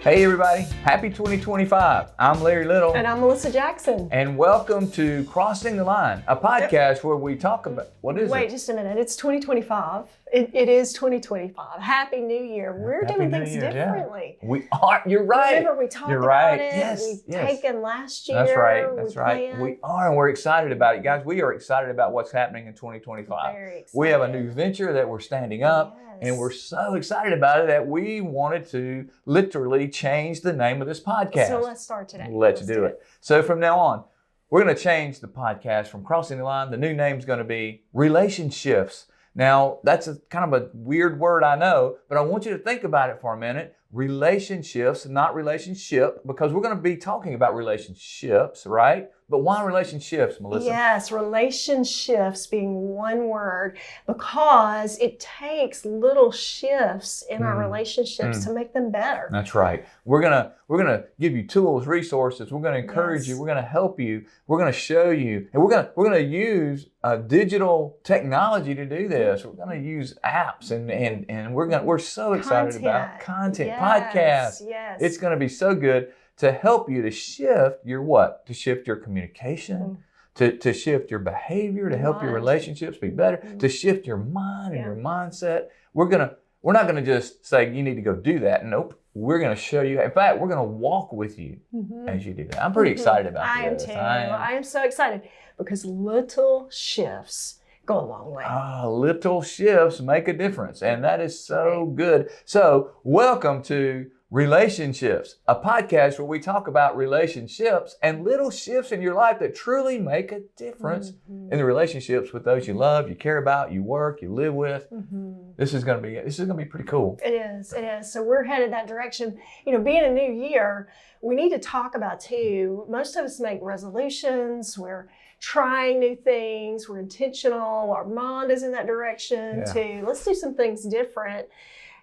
Hey everybody, happy 2025. I'm Larry Little. And I'm Melissa Jackson. And welcome to Crossing the Line, a podcast where we talk about, Wait just a minute, it's 2025. It is 2025. Happy New Year. We're doing things differently. Yeah. We are, you're right. Remember we talked about it, we've taken last year. That's right. We are, and we're excited about it. Guys, we are excited about what's happening in 2025. Very excited. We have a new venture that we're standing up. Yes. And we're so excited about it that we wanted to literally change the name of this podcast. So let's start today. Let's do it. So from now on, we're going to change the podcast from Crossing the Line. The new name is going to be RelationShifts. Now, that's kind of a weird word, I know, but I want you to think about it for a minute. Relationships, not relationship, because we're going to be talking about relationships, right? But why relationships, Melissa? Yes, relationships being one word, because it takes little shifts in our relationships to make them better. That's right. We're gonna give you tools, resources. We're gonna encourage you. We're gonna help you. We're gonna show you, and we're gonna use digital technology to do this. We're gonna use apps, and we're so excited about content, podcasts. Yes, it's gonna be so good to help you to shift your what? To shift your communication, to shift your behavior, to help your relationships be better, to shift your mind and your mindset. We're not gonna just say you need to go do that. Nope. We're gonna show you. In fact, we're gonna walk with you as you do that. I'm pretty excited about this. I am so excited because little shifts go a long way. Little shifts make a difference, and that is so good. So welcome to RelationShifts, a podcast where we talk about relationships and little shifts in your life that truly make a difference in the relationships with those you love, you care about, you work, you live with. This is gonna be pretty cool. It is. So we're headed that direction. You know, being a new year, we need to talk about too. Most of us make resolutions. We're trying new things. We're intentional. Our mind is in that direction too. Let's do some things different.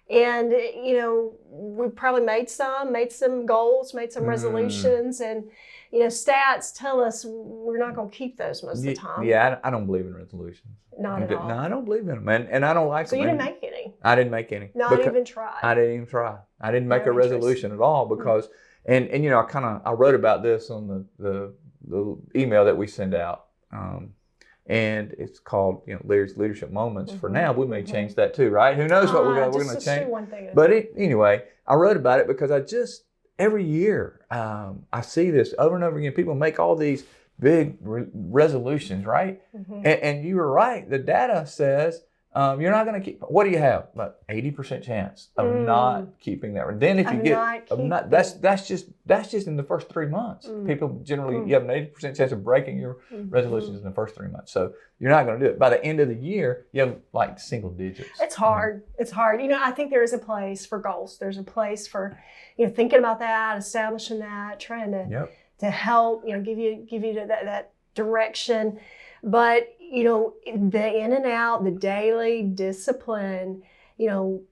And, you know, we probably made some goals, made some resolutions, and, you know, stats tell us we're not going to keep those most of the time. Yeah, I don't believe in resolutions. Not at all. No, I don't believe in them, and I don't like them. So you didn't make any? I didn't make any. Not even try? I didn't even try. I didn't make a resolution at all because, and you know, I wrote about this on the email that we send out. And it's called, you know, Larry's Leadership Moments. For now, we may change that too, right? Who knows what we're going to change? One thing but anyway, I wrote about it because every year, I see this over and over again. People make all these big resolutions, right? And you were right. The data says you're not going to keep. What do you have? About 80% chance of not keeping that. Then if you that's just in the first 3 months. People generally, you have an 80% chance of breaking your resolutions in the first 3 months. So you're not going to do it. By the end of the year, you have like single digits. It's hard. It's hard. You know, I think there is a place for goals. There's a place for, you know, thinking about that, establishing that, trying to help, you know, give you that direction. But, you know, the in and out, the daily discipline, you know,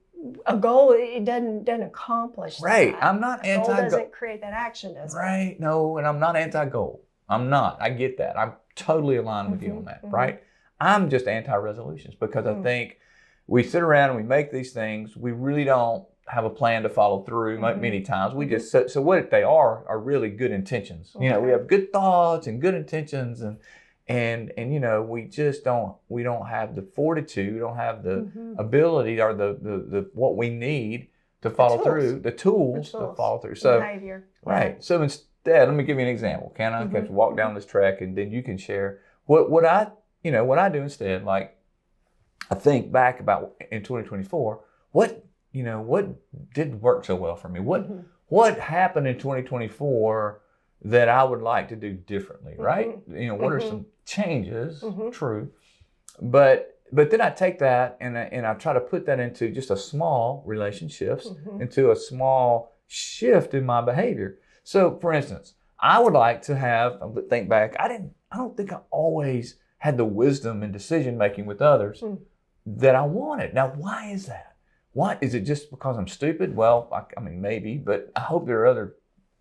a goal, it doesn't accomplish that. Right. I'm not anti-goal. Goal doesn't create that action, does it? Right. No, and I'm not anti-goal. I'm not. I get that. I'm totally aligned with you on that, right? I'm just anti-resolutions because I think we sit around and we make these things. We really don't have a plan to follow through many times. We just, so what they are really good intentions. You know, we have good thoughts and good intentions and you know, we don't have the fortitude, we don't have the ability or the what we need to follow through, the tools to follow through. So behavior. Right. So instead, let me give you an example. Can I walk down this track and then you can share what I do instead. Like I think back about in 2024, what didn't work so well for me? What happened in 2024 that I would like to do differently, right? You know, what are some changes? True. But then I take that and I try to put that into just a small relationships, into a small shift in my behavior. So for instance, I would like to think back, I don't think I always had the wisdom and decision making with others that I wanted. Now, why is that? Why is it just because I'm stupid? Well, I mean, maybe, but I hope there are other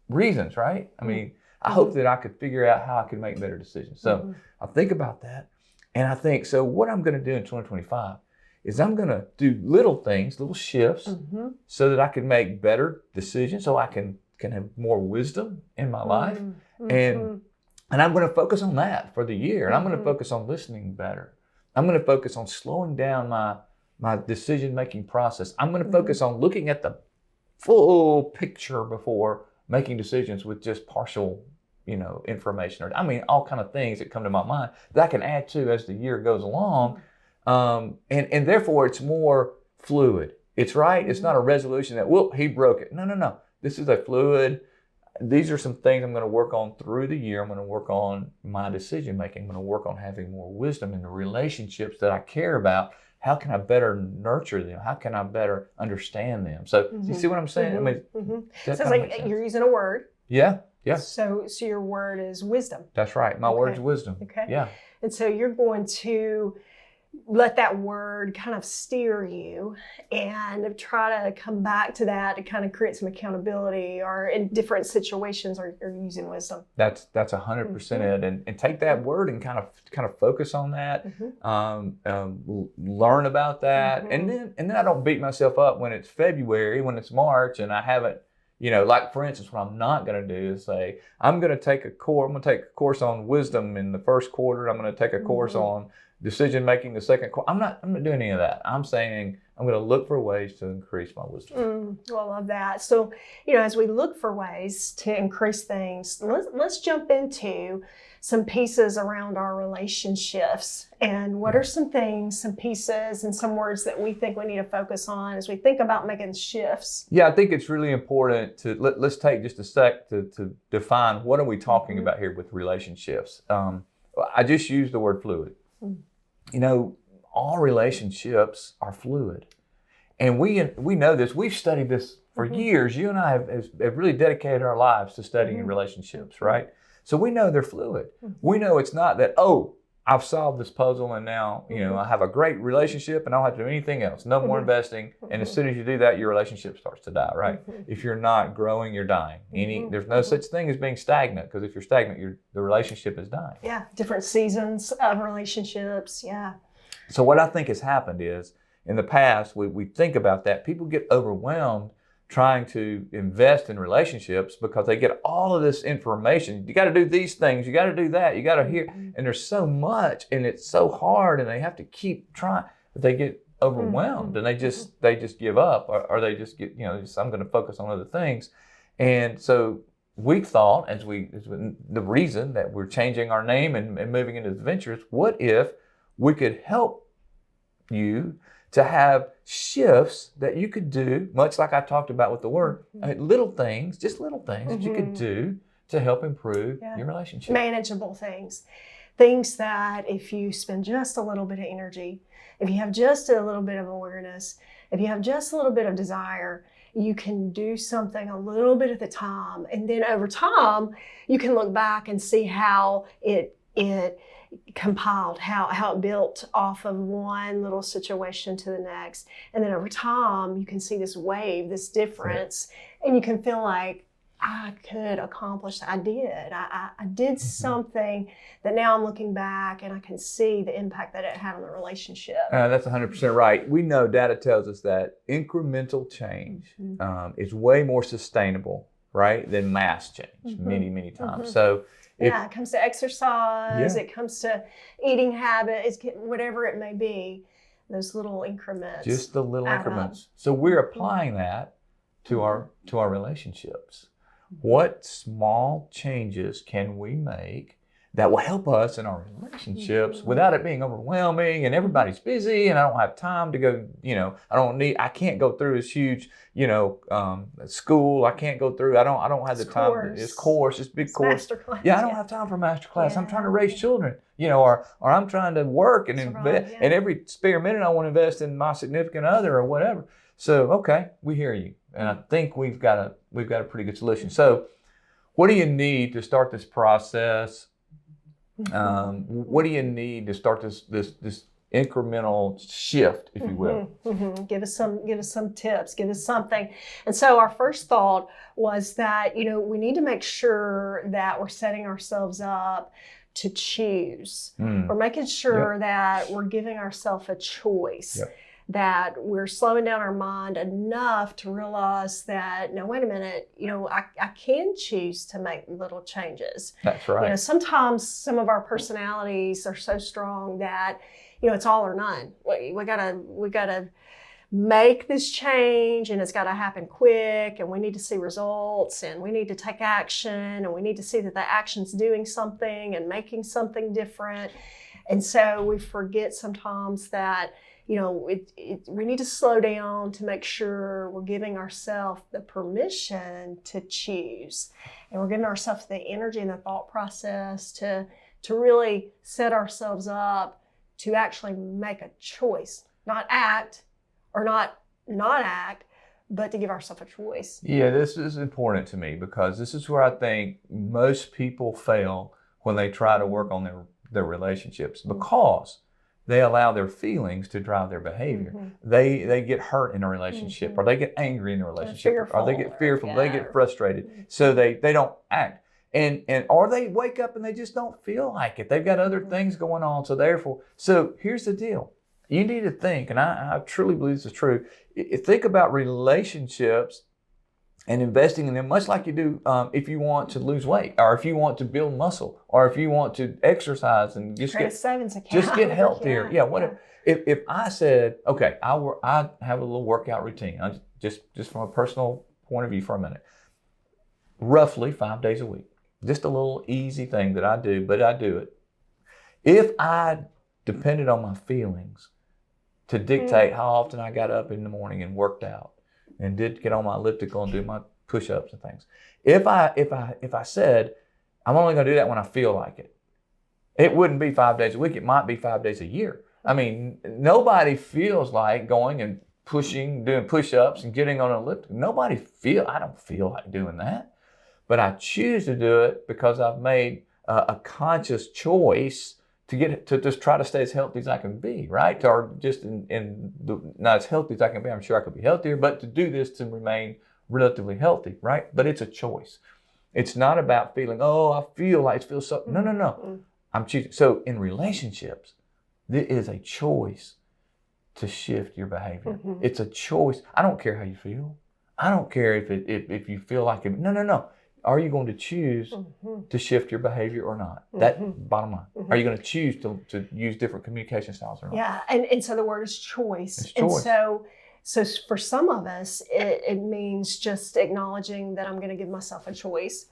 reasons, right? I mean, I hope that I could figure out how I could make better decisions. So I think about that and I think, so what I'm going to do in 2025 is I'm going to do little things, little shifts, so that I can make better decisions, so I can have more wisdom in my life. And I'm going to focus on that for the year. And I'm going to focus on listening better. I'm going to focus on slowing down my decision-making process. I'm going to focus on looking at the full picture before making decisions with just partial, information. Or, I mean, all kind of things that come to my mind that I can add to as the year goes along. And therefore, it's more fluid. It's right. It's not a resolution that, whoop, he broke it. No. This is a fluid. These are some things I'm going to work on through the year. I'm going to work on my decision making. I'm going to work on having more wisdom in the relationships that I care about. How can I better nurture them? How can I better understand them? So you see what I'm saying? I mean, sounds like you're using a word. Yeah. So your word is wisdom. That's right. My word is wisdom. Okay. Yeah. And so you're going to let that word kind of steer you and try to come back to that to kind of create some accountability, or in different situations or using wisdom. That's 100% it. And take that word and kind of focus on that, learn about that. And then I don't beat myself up when it's February, when it's March, and I haven't, like for instance, what I'm not going to do is say, I'm going to take a course on wisdom in the first quarter. I'm going to take a course on decision making the second quarter. I'm not doing any of that. I'm saying I'm going to look for ways to increase my wisdom. Well, I love that. So, as we look for ways to increase things, let's jump into some pieces around our relationships. And what are some things, some pieces, and some words that we think we need to focus on as we think about making shifts? Yeah, I think it's really important to let's take just a sec to define what are we talking about here with relationships. I just used the word fluid. All relationships are fluid. And we know this. We've studied this for years. You and I have really dedicated our lives to studying relationships, right? So we know they're fluid. We know it's not that, I've solved this puzzle and now, I have a great relationship and I don't have to do anything else. No more investing. And as soon as you do that, your relationship starts to die, right? If you're not growing, you're dying. There's no such thing as being stagnant, because if you're stagnant, the relationship is dying. Yeah, different seasons of relationships, yeah. So what I think has happened is, in the past, we think about that. People get overwhelmed trying to invest in relationships because they get all of this information. You got to do these things. You got to do that. You got to hear. And there's so much, and it's so hard, and they have to keep trying. But they get overwhelmed, and they just give up, or they just get, I'm going to focus on other things. And so we thought, the reason that we're changing our name and moving into the ventures, what if we could help you to have shifts that you could do, much like I talked about with the word, little things that you could do to help improve your relationship. Manageable things. Things that if you spend just a little bit of energy, if you have just a little bit of awareness, if you have just a little bit of desire, you can do something a little bit at a time. And then over time, you can look back and see how it compiled, how it built off of one little situation to the next. And then over time, you can see this wave, this difference, and you can feel like, I could accomplish that. I did something that now I'm looking back and I can see the impact that it had on the relationship. That's 100% right. We know data tells us that incremental change is way more sustainable, right, than mass change many times. So it comes to exercise, it comes to eating habits, whatever it may be, those little increments. Just the little increments. So we're applying that to our relationships. What small changes can we make that will help us in our relationships without it being overwhelming and everybody's busy and I don't have time to go, I can't go through this huge, school. I can't go through, I don't have the time. It's big course. Masterclass. Yeah, I don't have time for masterclass. I'm trying to raise children, or I'm trying to work and invest, and every spare minute I want to invest in my significant other or whatever. So, okay, we hear you. And I think we've got a pretty good solution. So what do you need to start this process? What do you need to start this incremental shift, if you will? Give us some tips, give us something. And so our first thought was that, we need to make sure that we're setting ourselves up to choose. We're making sure that we're giving ourselves a choice. that we're slowing down our mind enough to realize that, no, wait a minute, I can choose to make little changes. That's right. Sometimes some of our personalities are so strong that, it's all or none. We gotta make this change, and it's got to happen quick, and we need to see results, and we need to take action, and we need to see that the action's doing something and making something different. And so we forget sometimes that, we need to slow down to make sure we're giving ourselves the permission to choose, and we're giving ourselves the energy and the thought process to really set ourselves up to actually make a choice, not act or not act, but to give ourselves a choice. Yeah, this is important to me because this is where I think most people fail when they try to work on their relationships, because they allow their feelings to drive their behavior. They get hurt in a relationship, or they get angry in a relationship, or they get fearful, they get frustrated, so they don't act. And or they wake up and they just don't feel like it. They've got other things going on, so here's the deal. You need to think, and I truly believe this is true, think about relationships and investing in them much like you do if you want to lose weight, or if you want to build muscle, or if you want to exercise and just get healthier. Yeah, whatever. If I said, okay, I have a little workout routine, just from a personal point of view for a minute, roughly 5 days a week, just a little easy thing that I do, but I do it. If I depended on my feelings to dictate how often I got up in the morning and worked out and did get on my elliptical and do my push-ups and things. If I said, I'm only going to do that when I feel like it, it wouldn't be 5 days a week. It might be 5 days a year. I mean, nobody feels like going and doing push-ups and getting on an elliptical. I don't feel like doing that. But I choose to do it because I've made a conscious choice to just try to stay as healthy as I can be, right? Or just not as healthy as I can be. I'm sure I could be healthier, but to do this to remain relatively healthy, right? But it's a choice. It's not about feeling, I feel like it feels so. No. I'm choosing. So in relationships, there is a choice to shift your behavior. It's a choice. I don't care how you feel. I don't care if you feel like it. No. Are you going to choose to shift your behavior or not? That bottom line. Are you going to choose to use different communication styles or not? Yeah, and so the word is choice. It's choice. And so for some of us, it means just acknowledging that I'm going to give myself a choice.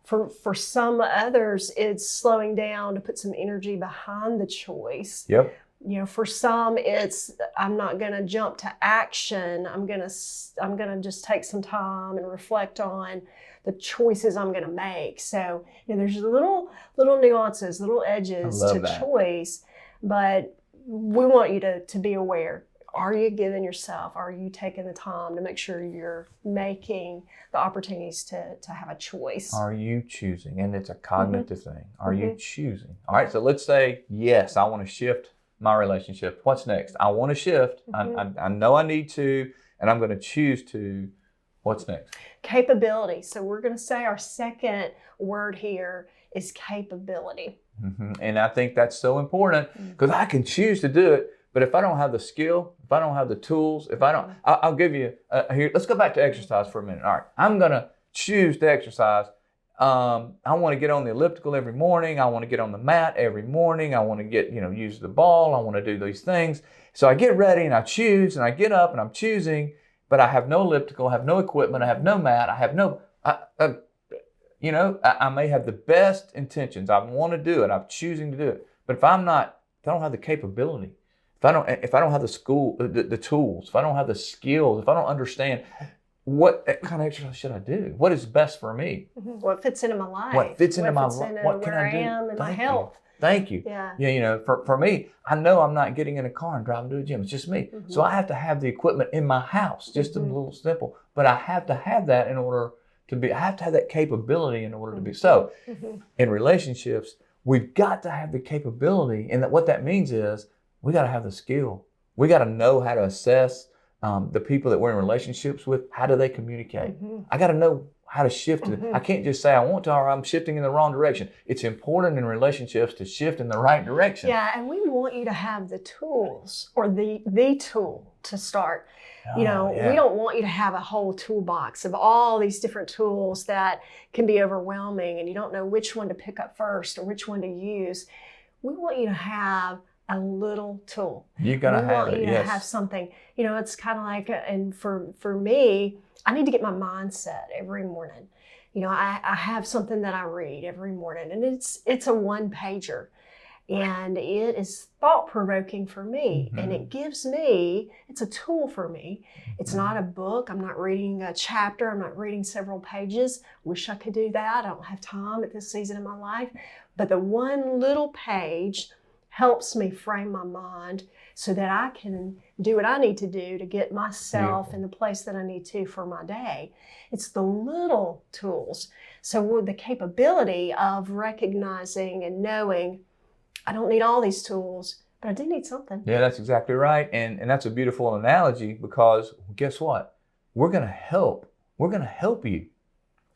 For some others, it's slowing down to put some energy behind the choice. Yep. For some, it's I'm not going to jump to action. I'm going to just take some time and reflect on the choices I'm going to make. So there's little nuances, little edges to choice, but we want you to be aware. Are you giving yourself? Are you taking the time to make sure you're making the opportunities to have a choice? Are you choosing? And it's a cognitive thing. Are you choosing? All right. So let's say, yes, I want to shift my relationship. What's next? I want to shift. I know I need to, and I'm going to choose to. What's next? Capability. So we're going to say our second word here is capability. And I think that's so important because I can choose to do it, but if I don't have the skill, if I don't have the tools, I'll give you here. Let's go back to exercise for a minute. All right, I'm going to choose to exercise. I want to get on the elliptical every morning. I want to get on the mat every morning. I want to use the ball. I want to do these things. So I get ready and I choose and I get up and I'm choosing, but I have no elliptical, I have no equipment, I have no mat, I have no, I may have the best intentions. I want to do it. I'm choosing to do it. But if I don't have the capability, if I don't have the tools, if I don't have the skills, if I don't understand what kind of exercise should I do? What is best for me? What fits into my life? What fits into my life? What can I do? Where I am in my health. Thank you. Yeah. For me, I know I'm not getting in a car and driving to the gym. It's just me. So I have to have the equipment in my house, just a little simple. But I have to have that in order to be. I have to have that capability in order to be. So, in relationships, we've got to have the capability, and what that means is we got to have the skill. We got to know how to assess the people that we're in relationships with. How do they communicate? I got to know how to shift. I can't just say I want to, or I'm shifting in the wrong direction. It's important in relationships to shift in the right direction. Yeah, and we want you to have the tools or the tool to start. We don't want you to have a whole toolbox of all these different tools that can be overwhelming and you don't know which one to pick up first or which one to use. We want you to have a little tool. You're going to have it, We want you to have something. It's kind of like, and for me, I need to get my mindset every morning. I have something that I read every morning, and it's a one-pager. And it is thought-provoking for me. And it gives me, it's a tool for me. It's not a book. I'm not reading a chapter. I'm not reading several pages. Wish I could do that. I don't have time at this season of my life. But the one little page helps me frame my mind so that I can do what I need to do to get myself in the place that I need to for my day. It's the little tools. So with the capability of recognizing and knowing, I don't need all these tools, but I do need something. Yeah, that's exactly right. And that's a beautiful analogy because guess what? We're going to help. We're going to help you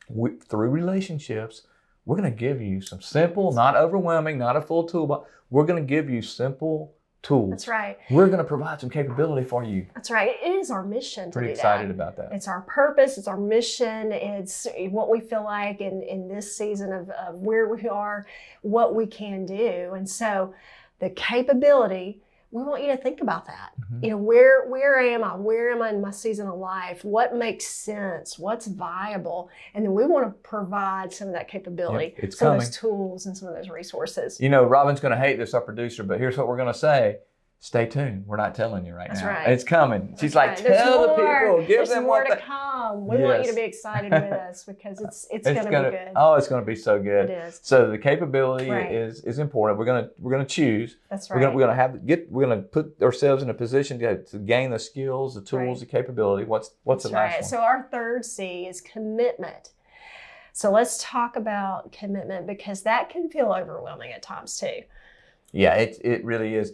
through relationships. We're going to give you some simple, not overwhelming, not a full toolbox. We're going to give you simple tools. That's right. We're going to provide some capability for you. That's right. It is our mission to Pretty do excited that. about that. It's our purpose. It's our mission. It's what we feel like in this season of where we are, what we can do. And so the capability, we want you to think about that. Where am I? Where am I in my season of life? What makes sense? What's viable? And then we want to provide some of that capability, some of those tools and some of those resources. Robin's going to hate this, our producer, but here's what we're going to say. Stay tuned. We're not telling you right now. Right. It's coming. She's like, tell the people, give them more to come. We want you to be excited with us because it's going to be good. Oh, it's going to be so good. It is. So the capability is important. We're going to choose. That's right. We're going to put ourselves in a position to gain the skills, the tools, the capability. What's the last one? So our third C is commitment. So let's talk about commitment because that can feel overwhelming at times too. Yeah, it really is.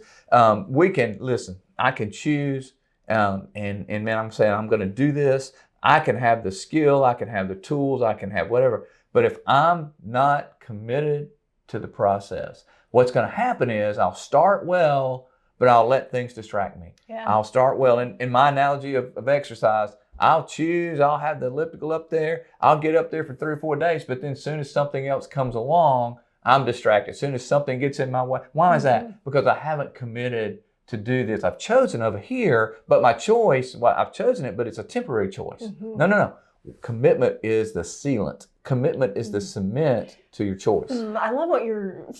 We can, listen, I can choose, and man, I'm saying I'm going to do this. I can have the skill, I can have the tools, I can have whatever. But if I'm not committed to the process, what's going to happen is I'll start well, but I'll let things distract me. Yeah. I'll start well. In my analogy of exercise, I'll have the elliptical up there. I'll get up there for 3 or 4 days, but then as soon as something else comes along, I'm distracted. As soon as something gets in my way. Why is that? Because I haven't committed to do this. I've chosen over here, but my choice, I've chosen it, but it's a temporary choice. No. Commitment is the sealant. Commitment is the cement to your choice. I love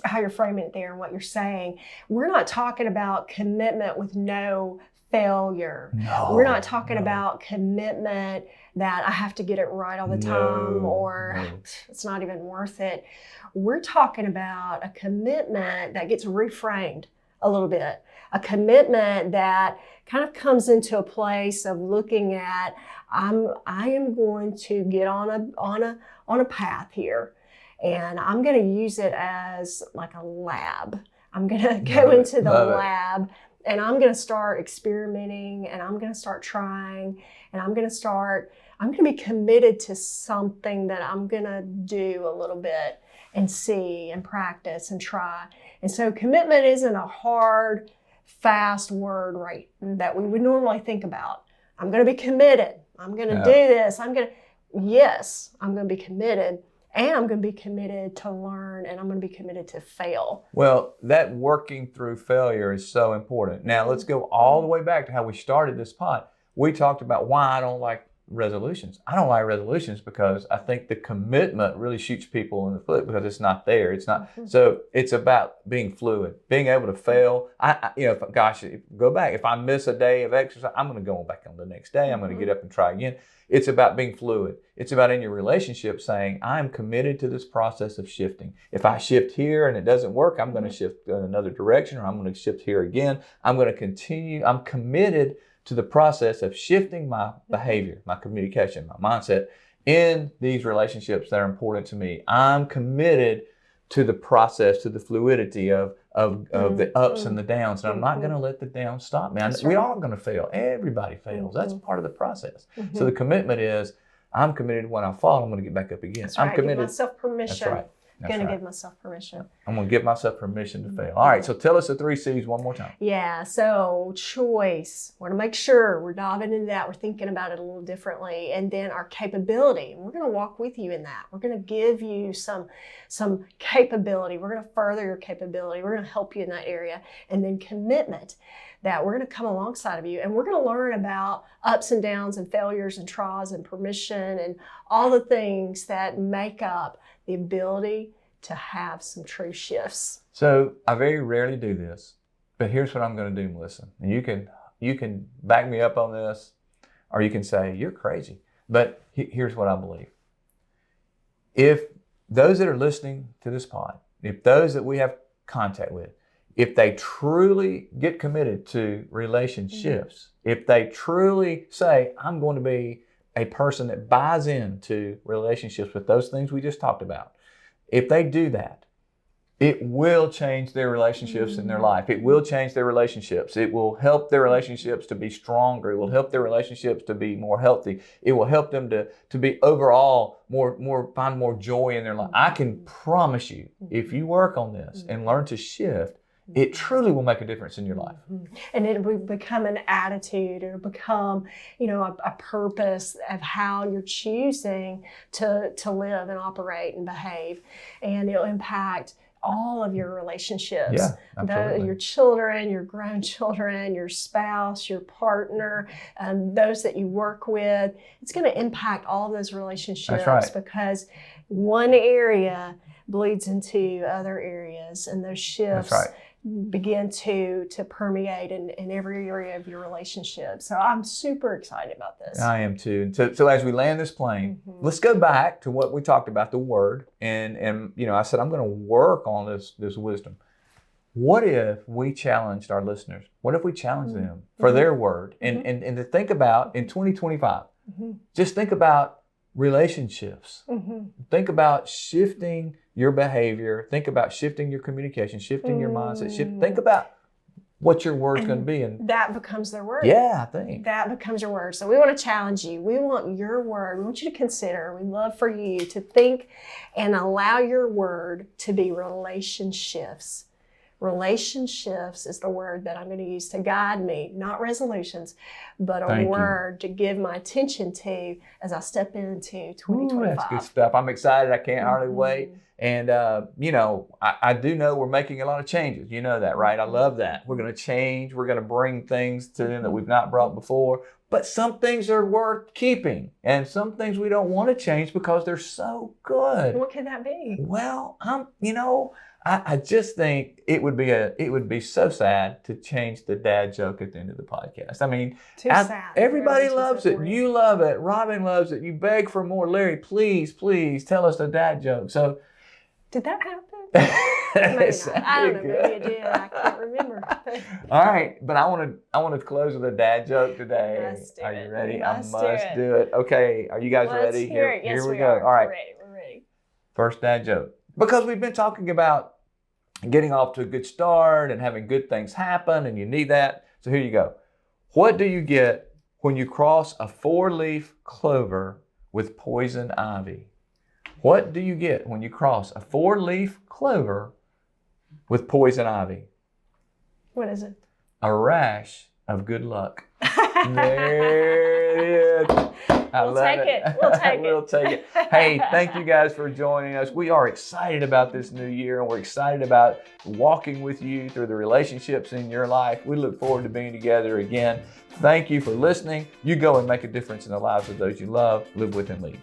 how you're framing it there and what you're saying. We're not talking about commitment with no failure. No, we're not talking about commitment that I have to get it right all the time or it's not even worth it. We're talking about a commitment that gets reframed a little bit, a commitment that kind of comes into a place of looking at I am going to get on a path here, and I'm going to use it as like a lab. I'm going to go into the lab. And I'm going to start experimenting and I'm going to start trying and I'm going to be committed to something that I'm going to do a little bit and see and practice and try. And so commitment isn't a hard, fast word, right, that we would normally think about. I'm going to be committed. I'm going to do this. I'm going to be committed. And I'm going to be committed to learn, and I'm going to be committed to fail. Well, that working through failure is so important. Now, let's go all the way back to how we started this pod. We talked about why I don't like resolutions. I don't like resolutions because I think the commitment really shoots people in the foot because it's not there. It's not. So it's about being fluid, being able to fail. Go back. If I miss a day of exercise, I'm going to go back on the next day. I'm going to get up and try again. It's about being fluid. It's about in your relationship saying, I'm committed to this process of shifting. If I shift here and it doesn't work, I'm going to shift in another direction, or I'm going to shift here again. I'm going to continue. I'm committed to the process of shifting my behavior, my communication, my mindset in these relationships that are important to me. I'm committed to the process, to the fluidity of the ups and the downs. And I'm not going to let the downs stop me. We are going to fail. Everybody fails. That's part of the process. So the commitment is, I'm committed when I fall, I'm going to get back up again. That's right. I'm committed. Give myself permission. That's right. That's Going to right. give myself permission. I'm going to give myself permission to fail. All right, so tell us the 3 C's one more time. Yeah, so choice. We want to make sure we're diving into that. We're thinking about it a little differently. And then our capability. We're going to walk with you in that. We're going to give you some capability. We're going to further your capability. We're going to help you in that area. And then commitment, that we're going to come alongside of you. And we're going to learn about ups and downs and failures and trials and permission and all the things that make up the ability to have some true shifts. So I very rarely do this, but here's what I'm going to do, Melissa. And you can back me up on this, or you can say, you're crazy. But here's what I believe. If those that are listening to this pod, if those that we have contact with, if they truly get committed to RelationShifts, if they truly say, I'm going to be a person that buys into relationships with those things we just talked about, if they do that, it will change their relationships in their life. It will change their relationships. It will help their relationships to be stronger. It will help their relationships to be more healthy. It will help them to be overall find more joy in their life. I can promise you, if you work on this and learn to shift, it truly will make a difference in your life. And it will become an attitude, or become, a purpose of how you're choosing to live and operate and behave. And it'll impact all of your relationships. Yeah, absolutely. Your children, your grown children, your spouse, your partner, those that you work with. It's going to impact all of those relationships. That's right. Because one area bleeds into other areas, and those shifts begin to permeate in every area of your relationship. So I'm super excited about this. I am too. So as we land this plane, let's go back to what we talked about, the word. And I said, I'm going to work on this wisdom. What if we challenged our listeners? What if we challenged them for their word? And to think about in 2025, just think about relationships. Think about shifting your behavior. Think about shifting your communication, shifting your mindset. Think about what your word's going to be. And that becomes their word. Yeah, I think. That becomes your word. So we want to challenge you. We want your word. We want you to consider. We'd love for you to think and allow your word to be RelationShifts. RelationShifts is the word that I'm going to use to guide me, not resolutions, but a word to give my attention to as I step into 2025. Ooh, that's good stuff. I'm excited. I can't hardly wait. And, I do know we're making a lot of changes. You know that, right? I love that. We're going to change. We're going to bring things to them that we've not brought before. But some things are worth keeping. And some things we don't want to change because they're so good. What could that be? Well, I just think it would be so sad to change the dad joke at the end of the podcast. I mean, sad. Everybody loves it. You love it. Robin loves it. You beg for more. Larry, please tell us the dad joke. So, did that happen? Maybe not. I don't know. Maybe it did. I can't remember. All right, but I want to close with a dad joke today. Are you ready? I must do it. Okay, are you guys ready? Here we go. Are. All right, We're ready. First dad joke. Because we've been talking about getting off to a good start and having good things happen, and you need that. So here you go. What do you get when you cross a 4-leaf clover with poison ivy? What do you get when you cross a 4-leaf clover with poison ivy? What is it? A rash of good luck. There it is. We'll take it. We'll take it. Hey, thank you guys for joining us. We are excited about this new year, and we're excited about walking with you through the relationships in your life. We look forward to being together again. Thank you for listening. You go and make a difference in the lives of those you love. Live with and lead.